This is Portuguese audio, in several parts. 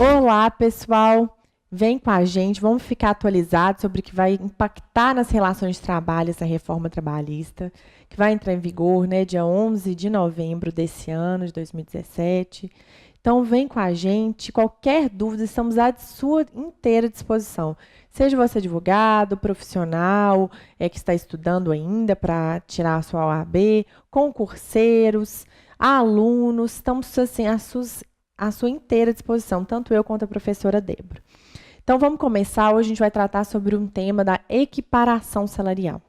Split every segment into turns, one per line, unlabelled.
Olá, pessoal! Vem com a gente, vamos ficar atualizados sobre o que vai impactar nas relações de trabalho essa reforma trabalhista, que vai entrar em vigor, né, dia 11 de novembro desse ano, de 2017. Então, vem com a gente. Qualquer dúvida, estamos à sua inteira disposição. Seja você advogado, profissional, que está estudando ainda para tirar a sua OAB, concurseiros, alunos, estamos assim, à sua inteira disposição, tanto eu quanto a professora Débora. Então, vamos começar. Hoje a gente vai tratar sobre um tema da equiparação salarial.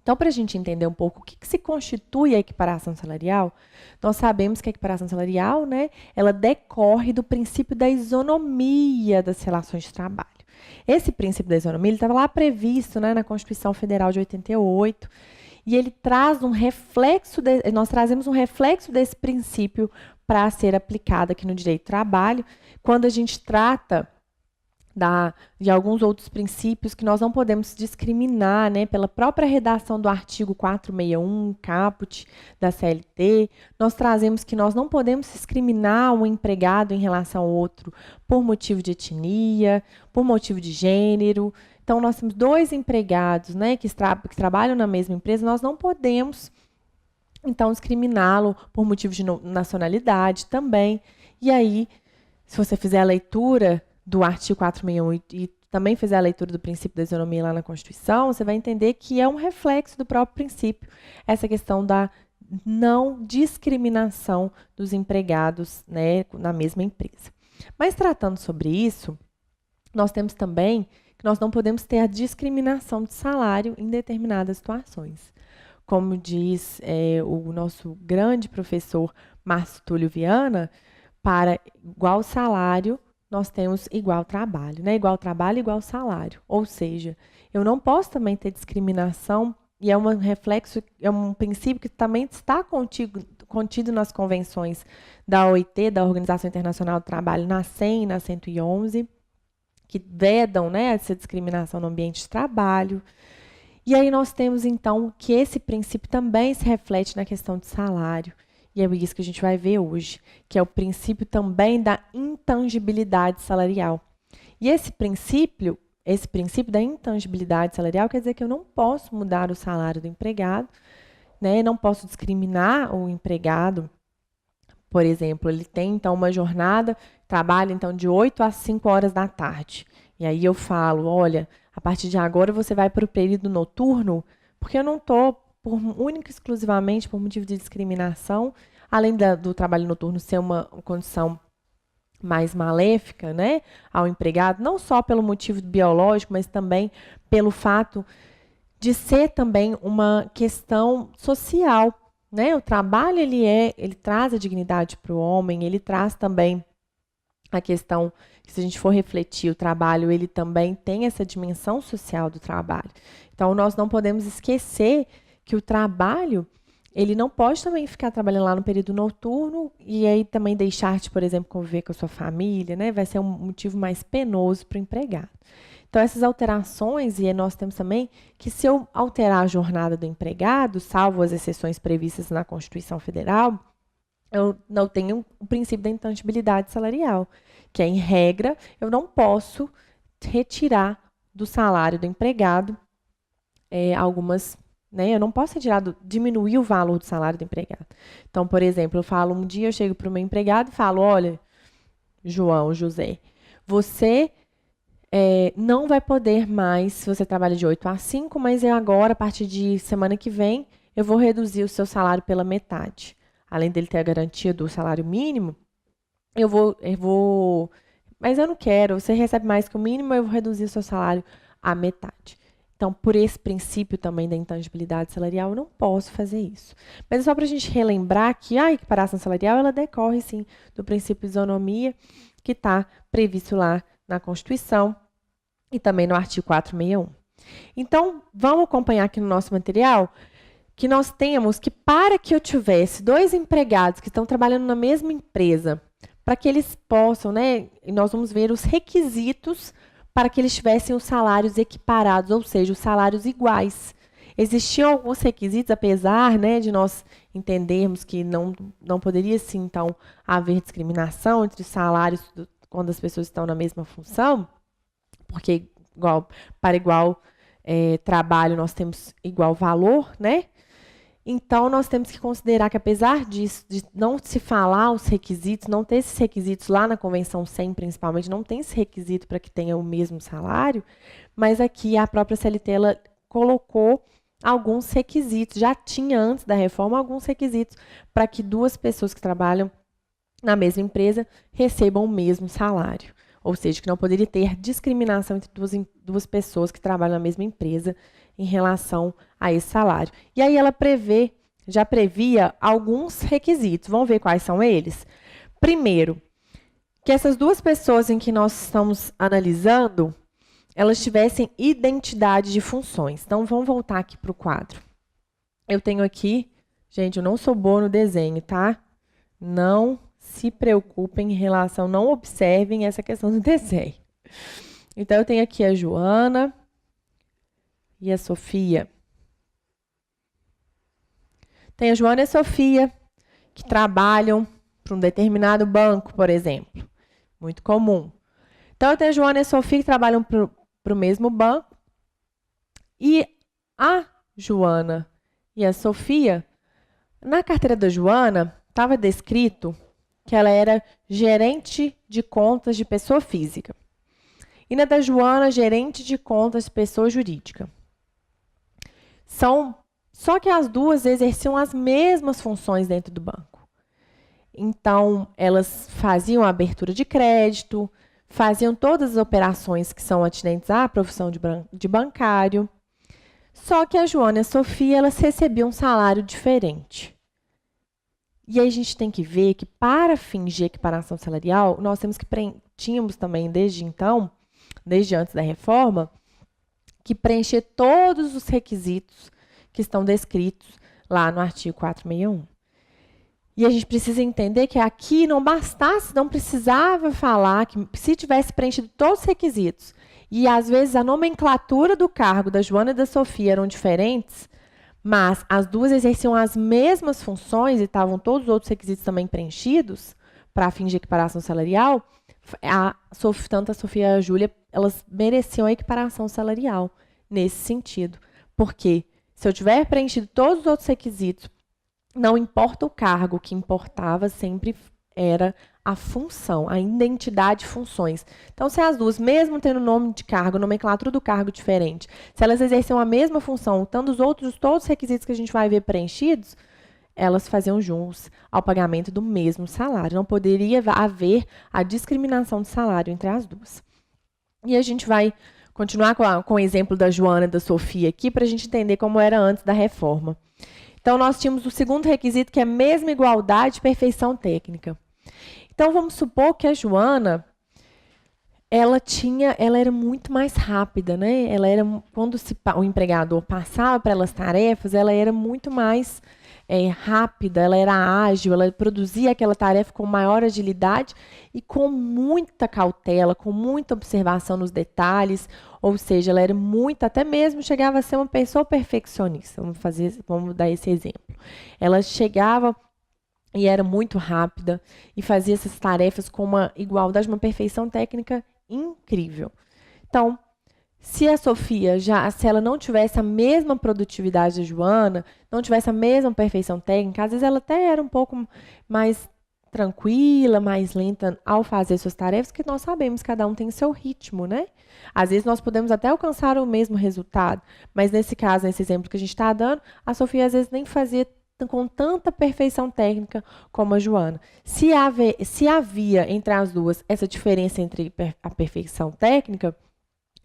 Então, para a gente entender um pouco o que se constitui a equiparação salarial, nós sabemos que a equiparação salarial, né, ela decorre do princípio da isonomia das relações de trabalho. Esse princípio da isonomia estava lá previsto, né, na Constituição Federal de 88, e ele traz um reflexo, nós trazemos um reflexo desse princípio para ser aplicado aqui no direito do trabalho, quando a gente trata de alguns outros princípios que nós não podemos discriminar, né, pela própria redação do artigo 461, caput, da CLT, nós trazemos que nós não podemos discriminar um empregado em relação ao outro por motivo de etnia, por motivo de gênero. Então, nós temos dois empregados, né, que trabalham na mesma empresa, nós não podemos, então, discriminá-lo por motivo de nacionalidade também. E aí, se você fizer a leitura do artigo 461 e também fizer a leitura do princípio da isonomia lá na Constituição, você vai entender que é um reflexo do próprio princípio, essa questão da não discriminação dos empregados, né, na mesma empresa. Mas tratando sobre isso, nós temos também que nós não podemos ter a discriminação de salário em determinadas situações. Como diz o nosso grande professor Márcio Túlio Viana, para igual salário, nós temos igual trabalho, né? Igual trabalho, igual salário. Ou seja, eu não posso também ter discriminação, e é um reflexo, é um princípio que também está contido nas convenções da OIT, da Organização Internacional do Trabalho, na 100 e na 111, que vedam, né, essa discriminação no ambiente de trabalho. E aí nós temos, então, que esse princípio também se reflete na questão de salário. E é isso que a gente vai ver hoje, que é o princípio também da intangibilidade salarial. E esse princípio da intangibilidade salarial quer dizer que eu não posso mudar o salário do empregado, né? Não posso discriminar o empregado. Por exemplo, ele tem, então, uma jornada, trabalha, então, de 8 às 5 horas da tarde. E aí eu falo, olha, a partir de agora você vai para o período noturno, porque eu não estou única e exclusivamente por motivo de discriminação, além do trabalho noturno ser uma condição mais maléfica, né, ao empregado, não só pelo motivo biológico, mas também pelo fato de ser também uma questão social, né? O trabalho ele traz a dignidade para o homem, ele traz também a questão que, se a gente for refletir, o trabalho ele também tem essa dimensão social do trabalho. Então, nós não podemos esquecer que o trabalho, ele não pode também ficar trabalhando lá no período noturno e aí também deixar-te, por exemplo, conviver com a sua família, né? Vai ser um motivo mais penoso para o empregado. Então, essas alterações, e nós temos também que, se eu alterar a jornada do empregado, salvo as exceções previstas na Constituição Federal, eu não tenho o princípio da intangibilidade salarial, que é, em regra, eu não posso retirar do salário do empregado algumas, né? Eu não posso diminuir o valor do salário do empregado. Então, por exemplo, um dia eu chego para o meu empregado e falo, olha, José, você não vai poder mais, se você trabalha de 8 às 5, mas agora, a partir de semana que vem, eu vou reduzir o seu salário pela metade. Além dele ter a garantia do salário mínimo, mas eu não quero, você recebe mais que o mínimo, eu vou reduzir o seu salário à metade. Então, por esse princípio também da intangibilidade salarial, eu não posso fazer isso. Mas é só para a gente relembrar que a equiparação salarial, ela decorre, sim, do princípio de isonomia, que está previsto lá na Constituição e também no artigo 461. Então, vamos acompanhar aqui no nosso material que nós temos que, para que eu tivesse dois empregados que estão trabalhando na mesma empresa, para que eles possam, né, nós vamos ver os requisitos para que eles tivessem os salários equiparados, ou seja, os salários iguais. Existiam alguns requisitos, apesar, né, de nós entendermos que não poderia, sim, então, haver discriminação entre os salários quando as pessoas estão na mesma função, porque para igual trabalho nós temos igual valor, né? Então, nós temos que considerar que, apesar disso, de não se falar os requisitos, não ter esses requisitos lá na Convenção 100, principalmente, não tem esse requisito para que tenha o mesmo salário, mas aqui a própria CLT ela colocou alguns requisitos, já tinha antes da reforma alguns requisitos para que duas pessoas que trabalham na mesma empresa recebam o mesmo salário. Ou seja, que não poderia ter discriminação entre duas pessoas que trabalham na mesma empresa em relação a esse salário. E aí ela já previa alguns requisitos. Vamos ver quais são eles? Primeiro, que essas duas pessoas em que nós estamos analisando, elas tivessem identidade de funções. Então, vamos voltar aqui para o quadro. Eu tenho aqui, gente, eu não sou boa no desenho, tá? Não se preocupem em relação, não observem essa questão do desenho. Então, eu tenho aqui a Joana e a Sofia. Tem a Joana e a Sofia, que trabalham para um determinado banco, por exemplo. Muito comum. Então, eu tenho a Joana e a Sofia que trabalham para o mesmo banco. E a Joana e a Sofia, na carteira da Joana, estava descrito que ela era gerente de contas de pessoa física. E na da Joana, gerente de contas de pessoa jurídica. Só que as duas exerciam as mesmas funções dentro do banco. Então, elas faziam a abertura de crédito, faziam todas as operações que são atinentes à profissão de bancário. Só que a Joana e a Sofia, elas recebiam um salário diferente. E aí a gente tem que ver que, para fins de equiparação salarial, nós tínhamos também, desde então, desde antes da reforma, que preencher todos os requisitos que estão descritos lá no artigo 461. E a gente precisa entender que aqui não bastasse, não precisava falar que se tivesse preenchido todos os requisitos e às vezes a nomenclatura do cargo da Joana e da Sofia eram diferentes, mas as duas exerciam as mesmas funções e estavam todos os outros requisitos também preenchidos para fins de equiparação salarial, tanto a Sofia e a Júlia, elas mereciam a equiparação salarial nesse sentido. Porque se eu tiver preenchido todos os outros requisitos, não importa o cargo, o que importava sempre era a função, a identidade de funções. Então, se as duas, mesmo tendo nome de cargo, nomenclatura do cargo diferente, se elas exerciam a mesma função, tanto todos os requisitos que a gente vai ver preenchidos, elas faziam jus ao pagamento do mesmo salário. Não poderia haver a discriminação de salário entre as duas. E a gente vai continuar com o exemplo da Joana e da Sofia aqui, para a gente entender como era antes da reforma. Então, nós tínhamos o segundo requisito, que é a mesma igualdade e perfeição técnica. Então, vamos supor que a Joana, ela era muito mais rápida, né? Quando o empregador passava para ela as tarefas, ela era muito mais rápida, ela era ágil, ela produzia aquela tarefa com maior agilidade e com muita cautela, com muita observação nos detalhes, ou seja, ela era até mesmo chegava a ser uma pessoa perfeccionista. Vamos dar esse exemplo. Ela chegava e era muito rápida e fazia essas tarefas com uma igualdade, uma perfeição técnica incrível. Então, se a Sofia, se ela não tivesse a mesma produtividade da Joana, não tivesse a mesma perfeição técnica, às vezes ela até era um pouco mais tranquila, mais lenta ao fazer suas tarefas, que nós sabemos que cada um tem seu ritmo, né? Às vezes nós podemos até alcançar o mesmo resultado, mas nesse caso, nesse exemplo que a gente está dando, a Sofia às vezes nem fazia com tanta perfeição técnica como a Joana. Se havia entre as duas essa diferença entre a perfeição técnica,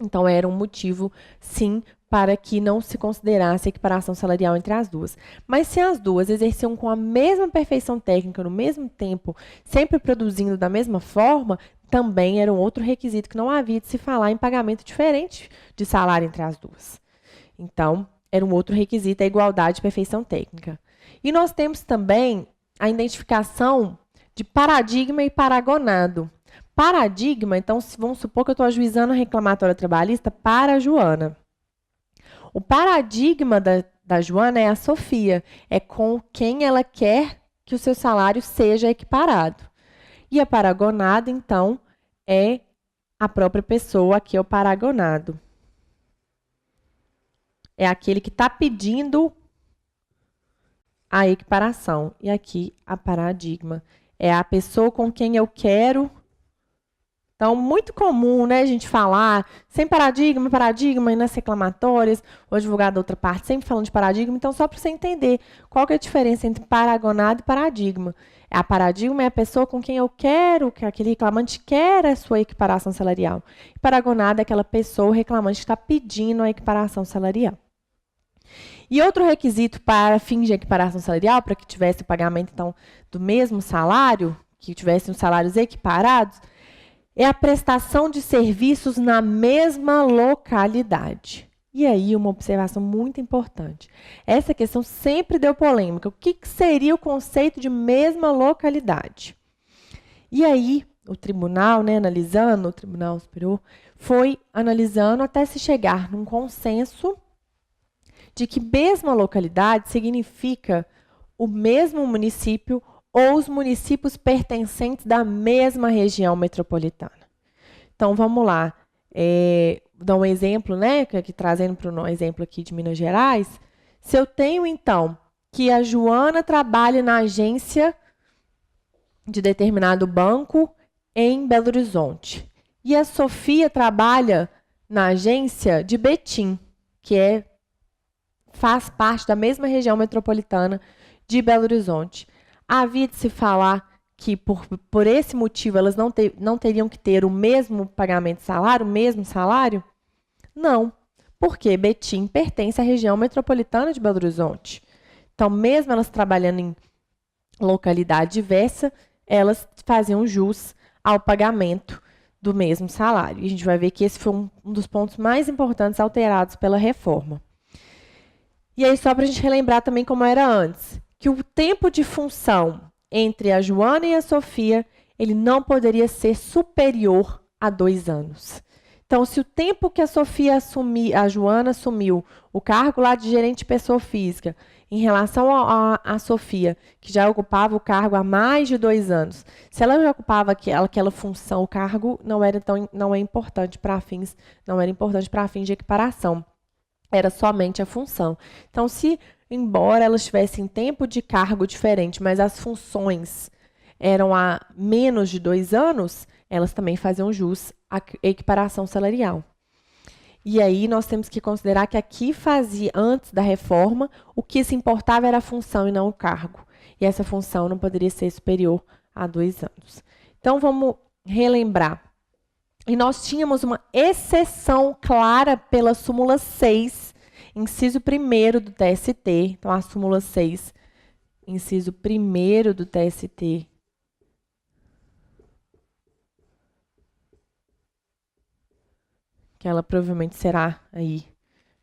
então era um motivo, sim, para que não se considerasse equiparação salarial entre as duas. Mas se as duas exerciam com a mesma perfeição técnica, no mesmo tempo, sempre produzindo da mesma forma, também era um outro requisito que não havia de se falar em pagamento diferente de salário entre as duas. Então, era um outro requisito, a igualdade e perfeição técnica. E nós temos também a identificação de paradigma e paragonado. Paradigma, então, vamos supor que eu estou ajuizando a reclamatória trabalhista para a Joana. O paradigma da Joana é a Sofia, é com quem ela quer que o seu salário seja equiparado. E a paragonada, então, é a própria pessoa, aqui é o paragonado. É aquele que está pedindo a equiparação. E aqui a paradigma. É a pessoa com quem eu quero. Então, muito comum, né, a gente falar sem paradigma, paradigma, e nas reclamatórias, o advogado da outra parte sempre falando de paradigma. Então, só para você entender qual que é a diferença entre paragonado e paradigma. A paradigma é a pessoa com quem eu quero, que aquele reclamante quer a sua equiparação salarial. E paragonado é aquela pessoa, o reclamante, que está pedindo a equiparação salarial. E outro requisito para fins de equiparação salarial, para que tivesse o pagamento, então, do mesmo salário, que tivessem os salários equiparados, é a prestação de serviços na mesma localidade. E aí, uma observação muito importante. Essa questão sempre deu polêmica. O que seria o conceito de mesma localidade? E aí, o tribunal, né, analisando, o Tribunal Superior, foi analisando até se chegar num consenso de que mesma localidade significa o mesmo município ou os municípios pertencentes da mesma região metropolitana. Então, vamos lá. Dar um exemplo, né? Aqui, trazendo para um exemplo aqui de Minas Gerais. Se eu tenho, então, que a Joana trabalha na agência de determinado banco em Belo Horizonte e a Sofia trabalha na agência de Betim, que faz parte da mesma região metropolitana de Belo Horizonte. Havia de se falar que, por esse motivo, elas não teriam que ter o mesmo pagamento de salário, o mesmo salário? Não, porque Betim pertence à região metropolitana de Belo Horizonte. Então, mesmo elas trabalhando em localidade diversa, elas faziam jus ao pagamento do mesmo salário. E a gente vai ver que esse foi um dos pontos mais importantes alterados pela reforma. E aí, só para a gente relembrar também como era antes, que o tempo de função entre a Joana e a Sofia, ele não poderia ser superior a 2 anos. Então, se o tempo que a Joana assumiu o cargo lá de gerente de pessoa física, em relação a Sofia, que já ocupava o cargo há mais de 2 anos, se ela já ocupava aquela função, o cargo não é importante para fins de equiparação. Era somente a função. Então, embora elas tivessem tempo de cargo diferente, mas as funções eram há menos de 2 anos, elas também faziam jus à equiparação salarial. E aí nós temos que considerar que aqui fazia, antes da reforma, o que se importava era a função e não o cargo. E essa função não poderia ser superior a 2 anos. Então, vamos relembrar. E nós tínhamos uma exceção clara pela súmula 6, inciso 1º do TST. Então, a súmula 6, inciso 1º do TST. Que ela provavelmente será aí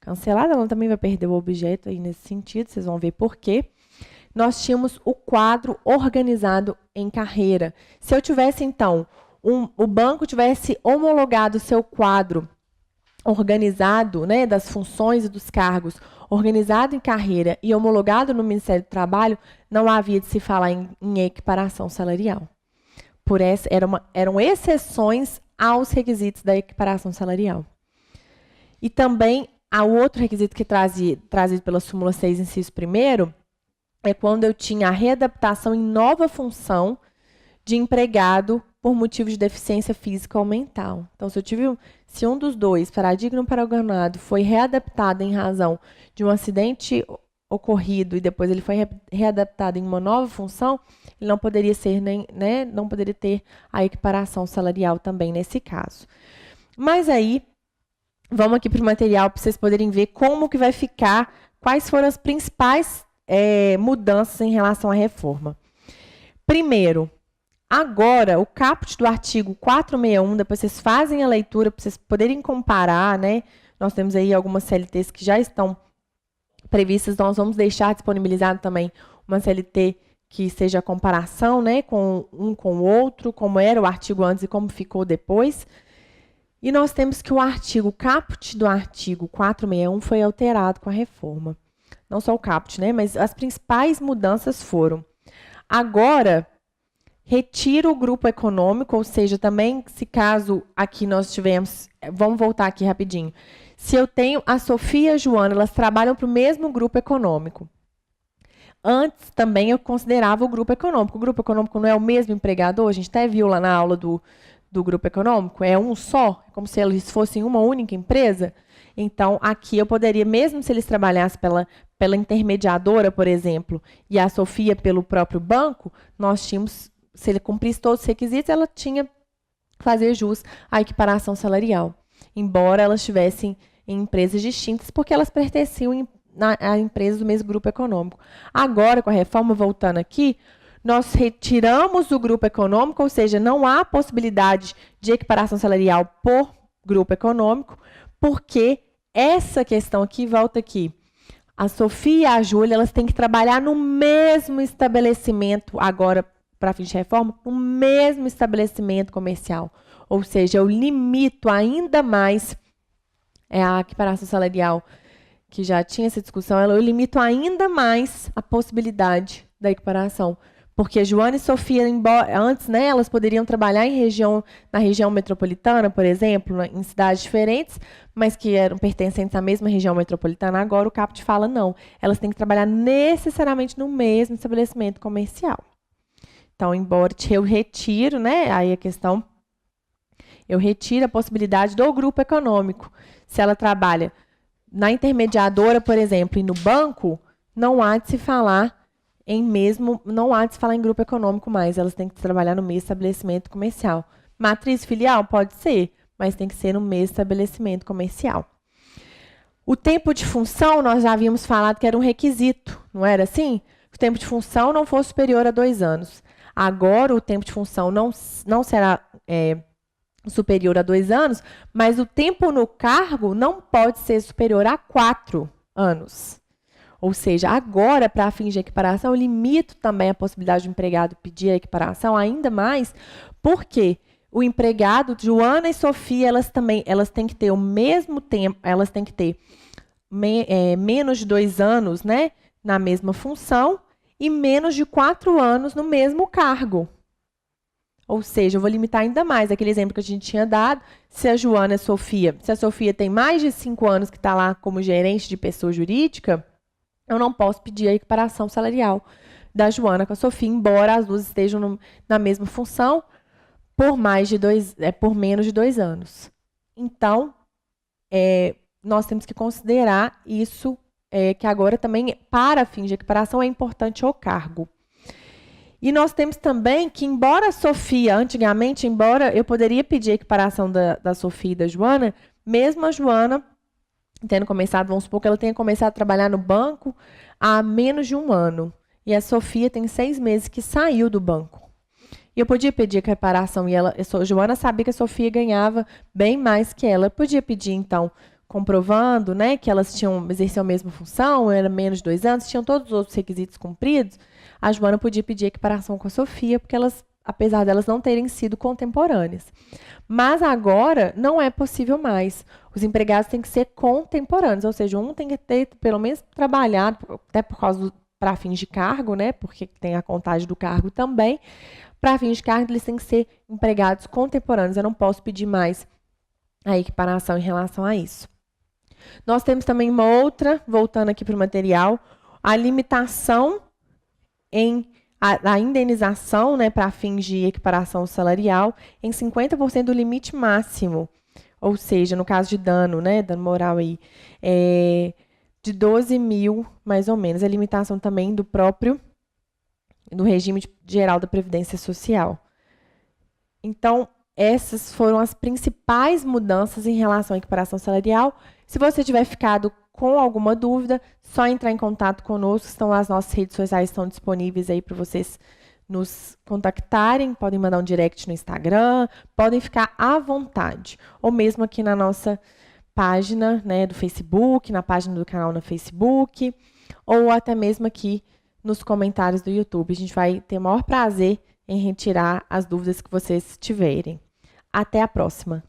cancelada, ela também vai perder o objeto aí nesse sentido, vocês vão ver por quê. Nós tínhamos o quadro organizado em carreira. Se eu tivesse, então, o banco tivesse homologado o seu quadro organizado, né, das funções e dos cargos, organizado em carreira e homologado no Ministério do Trabalho, não havia de se falar em equiparação salarial. Eram exceções aos requisitos da equiparação salarial. E também, há outro requisito que trazido pela súmula 6, inciso 1º, é quando eu tinha a readaptação em nova função de empregado por motivo de deficiência física ou mental. Então, se um dos dois, paradigma ou paragonado, foi readaptado em razão de um acidente ocorrido e depois ele foi readaptado em uma nova função, ele não poderia não poderia ter a equiparação salarial também nesse caso. Mas aí, vamos aqui para o material para vocês poderem ver como que vai ficar, quais foram as principais mudanças em relação à reforma. Primeiro, agora, o caput do artigo 461, depois vocês fazem a leitura para vocês poderem comparar, né? Nós temos aí algumas CLTs que já estão previstas, nós vamos deixar disponibilizado também uma CLT que seja a comparação, né, com o outro, como era o artigo antes e como ficou depois. E nós temos que o caput do artigo 461 foi alterado com a reforma. Não só o caput, né, mas as principais mudanças foram: agora, retiro o grupo econômico, ou seja, também, se caso aqui nós tivemos, vamos voltar aqui rapidinho. Se eu tenho a Sofia e a Joana, elas trabalham para o mesmo grupo econômico. Antes também eu considerava o grupo econômico. O grupo econômico não é o mesmo empregador, a gente até viu lá na aula do grupo econômico, é um só, como se eles fossem uma única empresa. Então, aqui eu poderia, mesmo se eles trabalhassem pela intermediadora, por exemplo, e a Sofia pelo próprio banco, nós tínhamos, se ele cumprisse todos os requisitos, ela tinha que fazer jus à equiparação salarial. Embora elas estivessem em empresas distintas, porque elas pertenciam a empresas do mesmo grupo econômico. Agora, com a reforma, voltando aqui, nós retiramos o grupo econômico, ou seja, não há possibilidade de equiparação salarial por grupo econômico, porque essa questão aqui, volta aqui, a Sofia e a Júlia, elas têm que trabalhar no mesmo estabelecimento, agora, para fins de reforma, no mesmo estabelecimento comercial. Ou seja, eu limito ainda mais a equiparação salarial, que já tinha essa discussão, eu limito ainda mais a possibilidade da equiparação. Porque Joana e Sofia, antes, né, elas poderiam trabalhar na região metropolitana, por exemplo, em cidades diferentes, mas que eram pertencentes à mesma região metropolitana. Agora o CAPT fala não, elas têm que trabalhar necessariamente no mesmo estabelecimento comercial. Então, embora eu retiro, né, aí a questão, eu retiro a possibilidade do grupo econômico. Se ela trabalha na intermediadora, por exemplo, e no banco, não há de se falar não há de se falar em grupo econômico mais, elas têm que trabalhar no mesmo estabelecimento comercial. Matriz filial? Pode ser, mas tem que ser no mesmo estabelecimento comercial. O tempo de função, nós já havíamos falado que era um requisito, não era assim? O tempo de função não fosse superior a 2 anos. Agora, o tempo de função não será superior a 2 anos, mas o tempo no cargo não pode ser superior a 4 anos. Ou seja, agora, para fins de equiparação, eu limito também a possibilidade do empregado pedir a equiparação ainda mais, porque o empregado, Joana e Sofia, elas têm que ter o mesmo tempo, elas têm que ter menos de 2 anos, né, na mesma função e menos de 4 anos no mesmo cargo. Ou seja, eu vou limitar ainda mais aquele exemplo que a gente tinha dado, se a Sofia tem mais de 5 anos que está lá como gerente de pessoa jurídica, eu não posso pedir a equiparação salarial da Joana com a Sofia, embora as duas estejam na mesma função por menos de 2 anos. Então, nós temos que considerar isso, que agora também, para fins de equiparação, é importante o cargo. E nós temos também que, embora a Sofia, antigamente, embora eu poderia pedir a equiparação da Sofia e da Joana, mesmo a Joana tendo começado, vamos supor que ela tenha começado a trabalhar no banco há menos de 1 ano. E a Sofia tem 6 meses que saiu do banco. E eu podia pedir a reparação, e a Joana sabia que a Sofia ganhava bem mais que ela. Eu podia pedir, então, comprovando, né, que elas exerciam a mesma função, era menos de 2 anos, tinham todos os outros requisitos cumpridos, a Joana podia pedir a equiparação com a Sofia, porque elas, apesar delas não terem sido contemporâneas. Mas agora não é possível mais. Os empregados têm que ser contemporâneos, ou seja, um tem que ter, pelo menos, trabalhado, até para fins de cargo, né, porque tem a contagem do cargo também. Para fins de cargo, eles têm que ser empregados contemporâneos. Eu não posso pedir mais a equiparação em relação a isso. Nós temos também uma outra, voltando aqui para o material, a limitação a indenização, né, para fins de equiparação salarial em 50% do limite máximo. Ou seja, no caso de dano, né, dano moral aí, de 12 mil, mais ou menos. A limitação também do regime geral da Previdência Social. Então, essas foram as principais mudanças em relação à equiparação salarial. Se você tiver ficado com alguma dúvida, só entrar em contato conosco. As nossas redes sociais estão disponíveis aí para vocês nos contactarem. Podem mandar um direct no Instagram, podem ficar à vontade. Ou mesmo aqui na nossa página, né, do Facebook, na página do canal no Facebook, ou até mesmo aqui nos comentários do YouTube. A gente vai ter o maior prazer em retirar as dúvidas que vocês tiverem. Até a próxima!